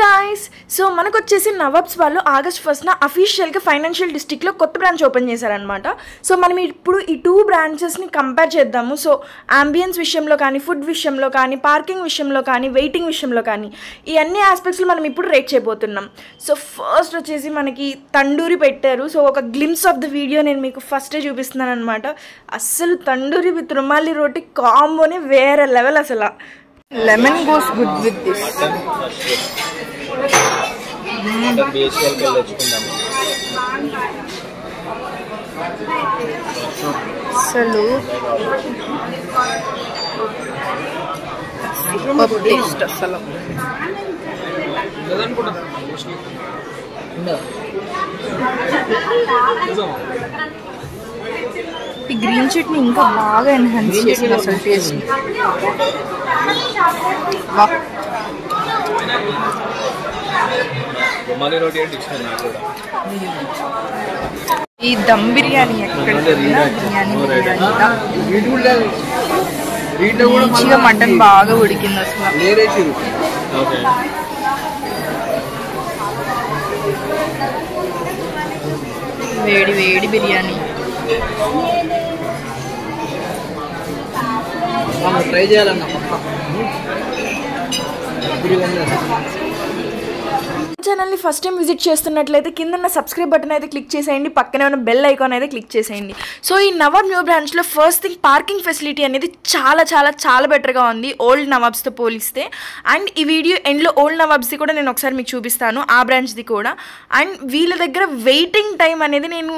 guys, so మనకు వచ్చేసి nawabs వాళ్ళు ఆగస్ట్ 1న అఫీషియల్ గా ఫైనాన్షియల్ డిస్ట్రిక్ట్ లో కొత్త బ్రాంచ్ ఓపెన్ చేశారన్నమాట. సో మనం ఇప్పుడు ఈ టూ బ్రాంచెస్ ని కంపేర్ చేద్దాము. సో అంబియన్స్ విషయంలో కానీ, ఫుడ్ విషయంలో కానీ, పార్కింగ్ విషయంలో కానీ, వెయిటింగ్ విషయంలో కానీ ఈ అన్ని ఆస్పెక్ట్స్ లో మనం ఇప్పుడు రేట్ చేయబోతున్నాం. సో ఫస్ట్ వచ్చేసి మనకి తండూరి పెట్టారు. సో ఒక గ్లిమ్స్ ఆఫ్ ద వీడియో నేను మీకు ఫస్టే చూపిస్తున్నాను అనమాట. అస్సలు తండూరి విత్ రుమాలి రోటీ కాంబోని వేరే లెవెల్. అసలు lemon goes good with this. అసలు టేస్ట్ అసలు ఈ గ్రీన్ చట్నీ ఇంకా బాగా ఎన్హాన్స్ చేసింది అసలు టేస్ట్. ఈ దమ్ బిర్యానీ ఎక్కడ మంచిగా మటన్ బాగా ఉడికింది అసలు. వేడి వేడి బిర్యానీ ట్రై చేయాలన్నా. ఛానల్ని ఫస్ట్ టైం విజిట్ చేస్తున్నట్లయితే కింద సబ్స్క్రైబ్ బటన్ అయితే క్లిక్ చేసేయండి, పక్కనే ఉన్న బెల్ ఐకాన్ అయితే క్లిక్ చేసేయండి. సో ఈ నవాబ్ న్యూ బ్రాంచ్లో ఫస్ట్ థింగ్ పార్కింగ్ ఫెసిలిటీ అనేది చాలా చాలా చాలా బెటర్గా ఉంది ఓల్డ్ నవాబ్స్తో పోలిస్తే. అండ్ ఈ వీడియో ఎండ్లో ఓల్డ్ నవాబ్స్ది కూడా నేను ఒకసారి మీకు చూపిస్తాను, ఆ బ్రాంచ్ది కూడా. అండ్ వీళ్ళ దగ్గర వెయిటింగ్ టైం అనేది నేను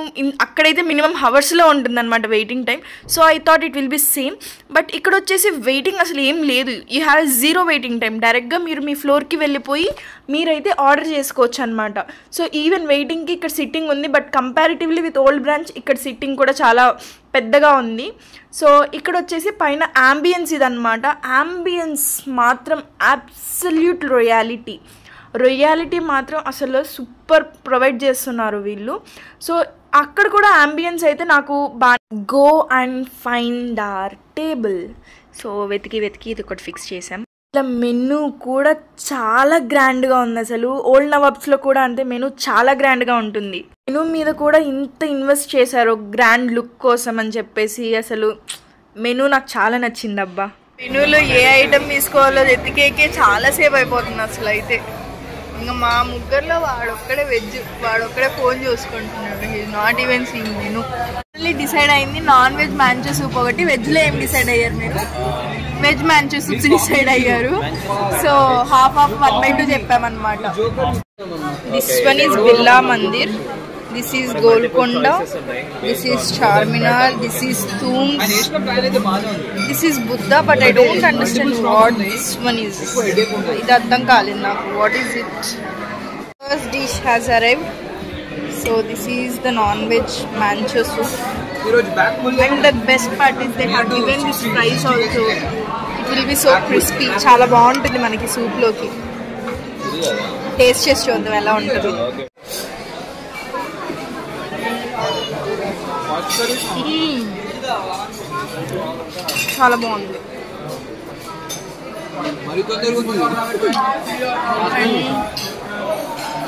అక్కడైతే మినిమం హవర్స్లో ఉంటుందన్నమాట waiting time. So I thought it will be same. But ఇక్కడ వచ్చేసి వెయిటింగ్ అసలు ఏం లేదు. You have zero waiting time. డైరెక్ట్గా మీరు మీ ఫ్లోర్కి వెళ్ళిపోయి మీరైతే ఆర్డర్ చేసుకోవచ్చు అనమాట. సో ఈవెన్ వెయిటింగ్కి ఇక్కడ సిట్టింగ్ ఉంది. But comparatively with old branch ఇక్కడ సిట్టింగ్ కూడా చాలా పెద్దగా ఉంది. సో ఇక్కడ వచ్చేసి పైన అంబియన్స్ ఇదన్నమాట. అంబియన్స్ మాత్రం అబ్సల్యూట్ రొయాలిటీ మాత్రం అసలు సూపర్ ప్రొవైడ్ చేస్తున్నారు వీళ్ళు. సో అక్కడ కూడా అంబియన్స్ అయితే నాకు బాగా. Go and find hour table. So వెతికి ఇది ఒకటి ఫిక్స్ చేసాం. ఇలా మెనూ కూడా చాలా గ్రాండ్గా ఉంది. అసలు ఓల్డ్ నవాబ్స్లో కూడా అంతే, మెనూ చాలా గ్రాండ్గా ఉంటుంది. మెనూ మీద కూడా ఇంత ఇన్వెస్ట్ చేశారు గ్రాండ్ లుక్ కోసం అని చెప్పేసి. అసలు మెనూ నాకు చాలా నచ్చింది అబ్బా. మెనూలో ఏ ఐటమ్ తీసుకోవాలో ఎతికేకే చాలాసేపు అయిపోతుంది అసలు. అయితే ఇంకా మా ముగ్గురులో వాడొక్కడే వెజ్, వాడొక్కడే ఫోన్ చూసుకుంటున్నాడు. He's not even seeing menu. Only decide అయింది నాన్ వెజ్ మ్యాంచో సూప్ ఒకటి. వెజ్లో ఏం డిసైడ్ అయ్యారు మీరు? వెజ్ మ్యాంచో సూప్స్ డిసైడ్ అయ్యారు. సో హాఫ్ 1/2 చెప్పామన్నమాట. This one is Birla Mandir, this is Golconda, this is Charminar, this is tombs, this is Buddha. But I don't understand what this one is. ఇది అర్థం కాలేదు నాకు. What is it? First dish has arrived. So this is the non veg manchow soup. And the best part is they have given this rice also. It will be so crispy. చాలా బాగుంటుంది మనకి soup లోకి. Taste చేసి చూద్దాం ఎలా ఉంటుంది. చాలా బాగుంది.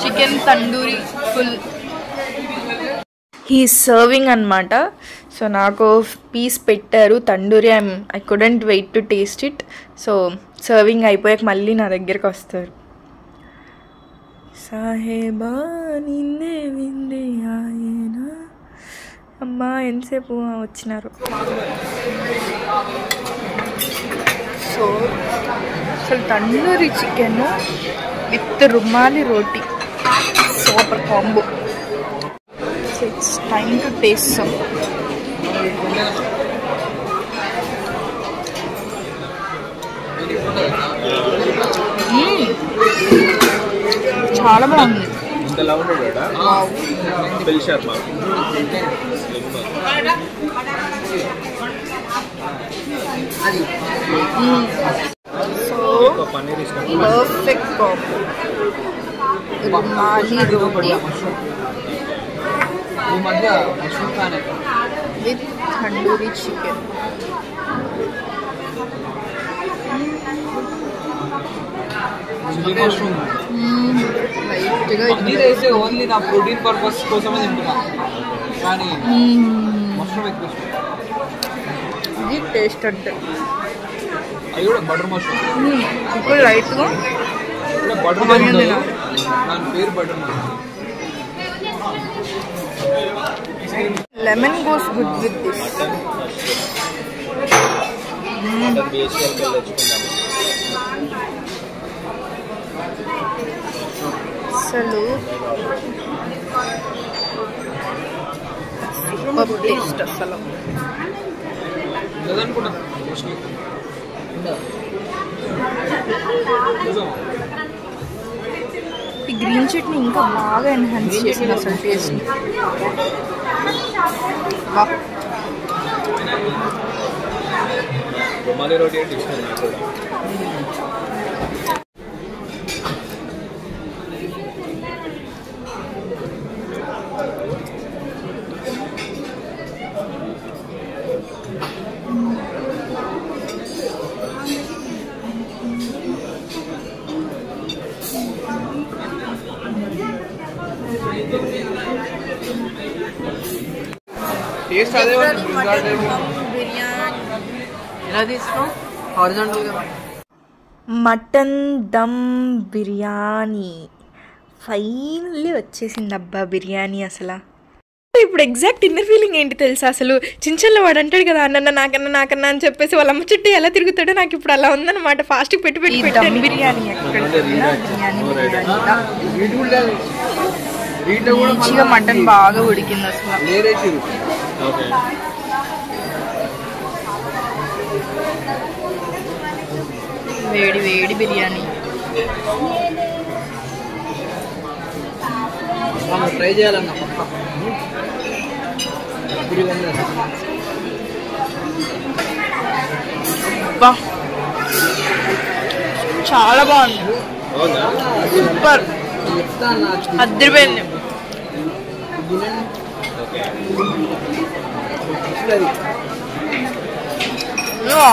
Chicken tandoori full. He serving అనమాట. సో నాకు పీస్ పెట్టారు tandoori. I couldn't wait to taste it. So serving అయిపోయాక మళ్ళీ నా దగ్గరికి వస్తారు. సాహేబా నిన్నే విందే ఆయనా. అమ్మా ఎంతసేపు వచ్చినారు. సో అసలు tandoori chicken with rumali roti super combo. It's time to taste some. చాలా బాగుంది. So perfect combo. Rumali roti with tandoori chicken. Paneer అయితే ఓన్లీ నా ప్రోటీన్ పర్పస్ కోసమే తింటున్నా, కానీ మష్రూమ్ ఎక్కువ ఇది టేస్ట్ అంటే అది కూడా బటర్ మష్రూమ్ ఇప్పుడు లైట్గా బటర్ దాని పేరు butter mushroom. Lemon goes good with this. అసలు టేస్ట్ అసలు ఈ గ్రీన్ చట్నీ ఇంకా బాగా ఎన్హాన్స్ చేసింది అసలు టేస్ట్. రుమాలి రోటీ అంటే ఇష్టం. టేస్ట్ అదే ఎలా తీసుకో హారిజాంటల్ గా. మటన్ దమ్ బిర్యానీ ఫైనల్లీ వచ్చేసింది అబ్బా బిర్యానీ. అసలు ఇప్పుడు ఎగ్జాక్ట్ ఇన్నర్ ఫీలింగ్ ఏంటి తెలుసా? అసలు చించల్లో వాడు అంటాడు కదా అన్న నాకన్నా అని చెప్పేసి వాళ్ళ అమ్మ చుట్టూ ఎలా తిరుగుతాడో నాకు ఇప్పుడు అలా ఉందన్నమాట. ఫాస్ట్ పెట్టి బిర్యానీ మంచిగా మటన్ బాగా ఉడికింది అసలు. వేడి వేడి బిర్యానీ ట్రై చేయాలన్నా చాలా బాగుంది, సూపర్ అద్దరిపోయింది.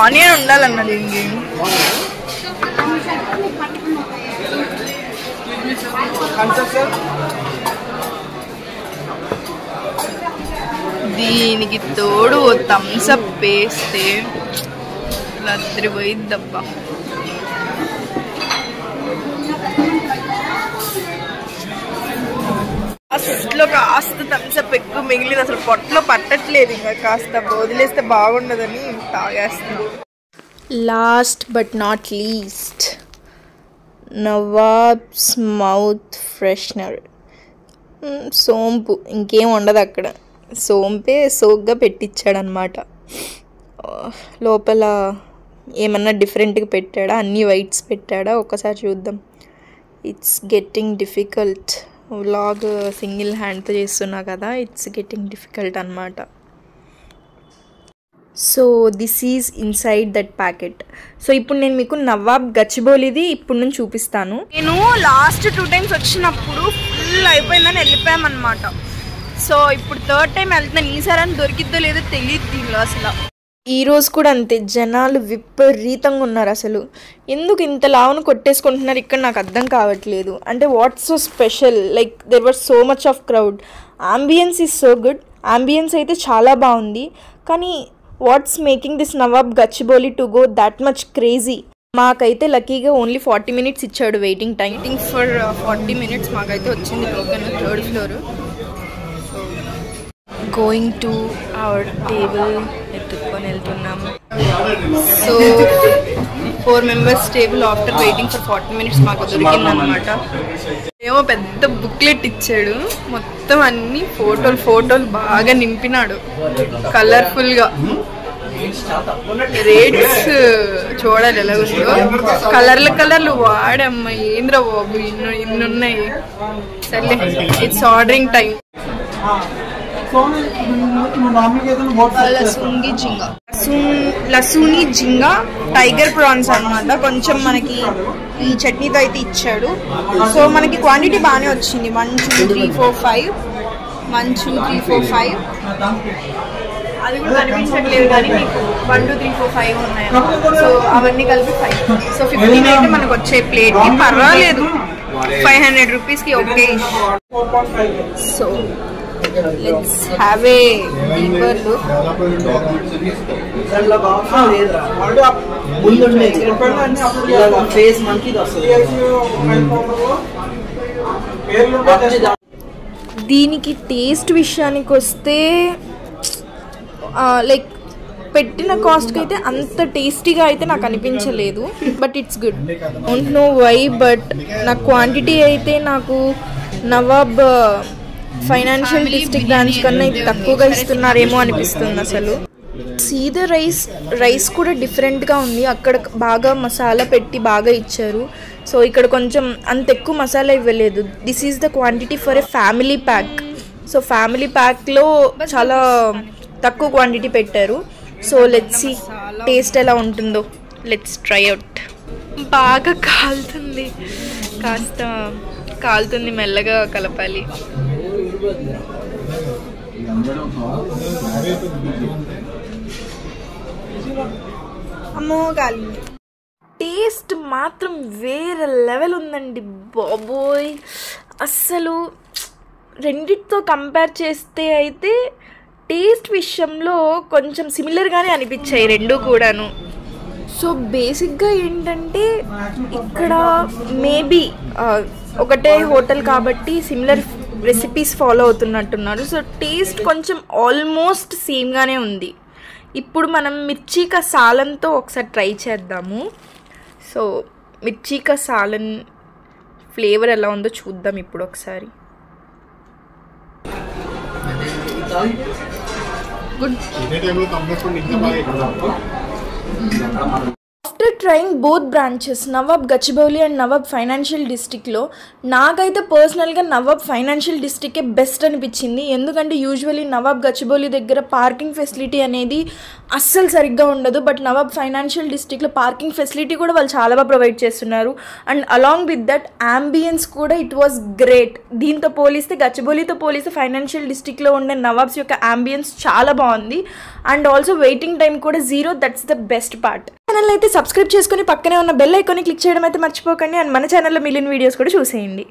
ఆనియన్ ఉండాలన్న దీనికి. దీనికి తోడు థమ్స్ అప్ వేస్తే అద్దరిపోయిద్దబ్బా. ఫస్ట్లో కాస్త థమ్స్ అప్ ఎక్కువ మిగిలింది, అసలు పొట్టలో పట్టట్లేదు. ఇంకా కాస్త వదిలేస్తే బాగుండదని తాగేస్తుంది. Last but not least Nawab's mouth freshener. సోంపు ఇంకేం ఉండదు అక్కడ, సోంపే సోగ్గా పెట్టించాడనమాట. లోపల ఏమన్నా డిఫరెంట్గా పెట్టాడా, అన్ని వైట్స్ పెట్టాడా ఒకసారి చూద్దాం. It's getting difficult. Vlog single హ్యాండ్తో చేస్తున్నా కదా, ఇట్స్ గెట్టింగ్ డిఫికల్ట్ అనమాట. So this is inside that packet. So ఇప్పుడు నేను మీకు నవాబ్ గచ్చిబౌలిది ఇప్పుడు నుంచి చూపిస్తాను. నేను లాస్ట్ 2 times వచ్చినప్పుడు ఫుల్ అయిపోయిందని వెళ్ళిపోయామన్నమాట. సో ఇప్పుడు 3rd time వెళ్తున్నాను. ఈసారి అని దొరికిద్దో లేదో తెలియదు దీనిలో అసలు. ఈరోజు కూడా అంతే, జనాలు విపరీతంగా ఉన్నారు. అసలు ఎందుకు ఇంత లావును కొట్టేసుకుంటున్నారు ఇక్కడ నాకు అర్థం కావట్లేదు. అంటే what's so special, like there were so much of crowd. Ambience is so good, ambience అయితే చాలా బాగుంది. కానీ what's making this Nawab Gachibowli to go that much crazy? మాకైతే లక్కీగా ఓన్లీ 40 minutes ఇచ్చాడు waiting time. Waiting for 40 minutes మాకైతే వచ్చింది token, 3rd floor. Going to our table ఎత్తుక్కొని వెళ్తున్నాము. So 4 members table after waiting for 40 minutes మాకు దొరికిందనమాట. ఏమో పెద్ద బుక్లెట్ ఇచ్చాడు, మొత్తం అన్ని ఫోటోలు బాగా నింపినాడు కలర్ఫుల్గా. రేట్స్ చూడాలి ఎలా ఉందో. కలర్లు వాడమ్మా, ఏంద్రా బాబు ఇన్నున్నాయి. సర్లే, it's ordering time. Lasooni jhinga tiger prawns అన్నమాట. కొంచెం మనకి ఈ చట్నీతో అయితే ఇచ్చాడు. సో మనకి క్వాంటిటీ బాగానే వచ్చింది. 1 2 3 4 5 1 2 3 4 5 అది కూడా కనిపించట్లేదు కానీ మీకు 1 2 3 4 5 ఉన్నాయి సో అవన్నీ కలిపి 5 సో 15 అయితే మనకు వచ్చే ప్లేట్ పర్వాలేదు 500 రూపీస్కి okay so let's have a deeper look దీనికి టేస్ట్ విషయానికి వస్తే లైక్ పెట్టిన కాస్ట్కి అయితే అంత టేస్టీగా అయితే నాకు అనిపించలేదు but it's good don't know why but నా క్వాంటిటీ అయితే నాకు నవాబ్ ఫైనాన్షియల్ డిస్ట్రిక్ట్ బ్రాంచ్ కన్నా ఇది తక్కువగా ఇస్తున్నారేమో అనిపిస్తుంది అసలు సీదా రైస్ కూడా డిఫరెంట్గా ఉంది అక్కడ బాగా మసాలా పెట్టి బాగా ఇచ్చారు సో ఇక్కడ కొంచెం అంత ఎక్కువ మసాలా ఇవ్వలేదు this is the quantity for a family pack so family ప్యాక్లో చాలా తక్కువ క్వాంటిటీ పెట్టారు సో లెట్స్ సీ టేస్ట్ ఎలా ఉంటుందో లెట్స్ ట్రై అవుట్ బాగా కాలుతుంది కాస్త కాలుతుంది మెల్లగా కలపాలి అమ్మో కాలింది టేస్ట్ మాత్రం వేరే లెవెల్ ఉందండి బాబోయ్ అస్సలు రెండిటితో కంపేర్ చేస్తే అయితే టేస్ట్ విషయంలో కొంచెం సిమిలర్గానే అనిపించాయి రెండు కూడాను సో బేసిక్గా ఏంటంటే ఇక్కడ మేబీ ఒకటే హోటల్ కాబట్టి సిమిలర్ రెసిపీస్ ఫాలో అవుతున్నట్టున్నారు సో టేస్ట్ కొంచెం ఆల్మోస్ట్ సేమ్గానే ఉంది ఇప్పుడు మనం మిర్చి కా సాలన్తో ఒకసారి ట్రై చేద్దాము సో మిర్చి కా సాలన్ ఫ్లేవర్ ఎలా ఉందో చూద్దాం ఇప్పుడు ఒకసారి good after trying both branches Nawab Gachibowli and Nawab financial డిస్ట్రిక్ట్లో నాకైతే పర్సనల్గా నవాబ్ ఫైనాన్షియల్ డిస్ట్రిక్టే బెస్ట్ అనిపించింది ఎందుకంటే యూజువలీ నవాబ్ గచ్చిబౌలి దగ్గర పార్కింగ్ ఫెసిలిటీ అనేది అస్సలు సరిగ్గా ఉండదు బట్ నవాబ్ ఫైనాన్షియల్ డిస్ట్రిక్ట్లో పార్కింగ్ ఫెసిలిటీ కూడా వాళ్ళు చాలా బాగా ప్రొవైడ్ చేస్తున్నారు and along with that ambience కూడా ఇట్ వాస్ గ్రేట్ దీంతో పోలిస్తే గచ్చిబౌలితో పోలిస్తే ఫైనాన్షియల్ డిస్ట్రిక్ట్లో ఉండే నవాబ్స్ యొక్క అంబియన్స్ చాలా బాగుంది అండ్ ఆల్సో వెయిటింగ్ టైం కూడా 0 that's the best part channel అయితే సబ్స్క్రైబ్ చేసుకొని పక్కనే ఉన్న బెల్ ఐకాన్ని క్లిక్ చేయడం అయితే మర్చిపోకండి అండ్ మన ఛానల్లో మిలియన్ వీడియోస్ కూడా చూసేయండి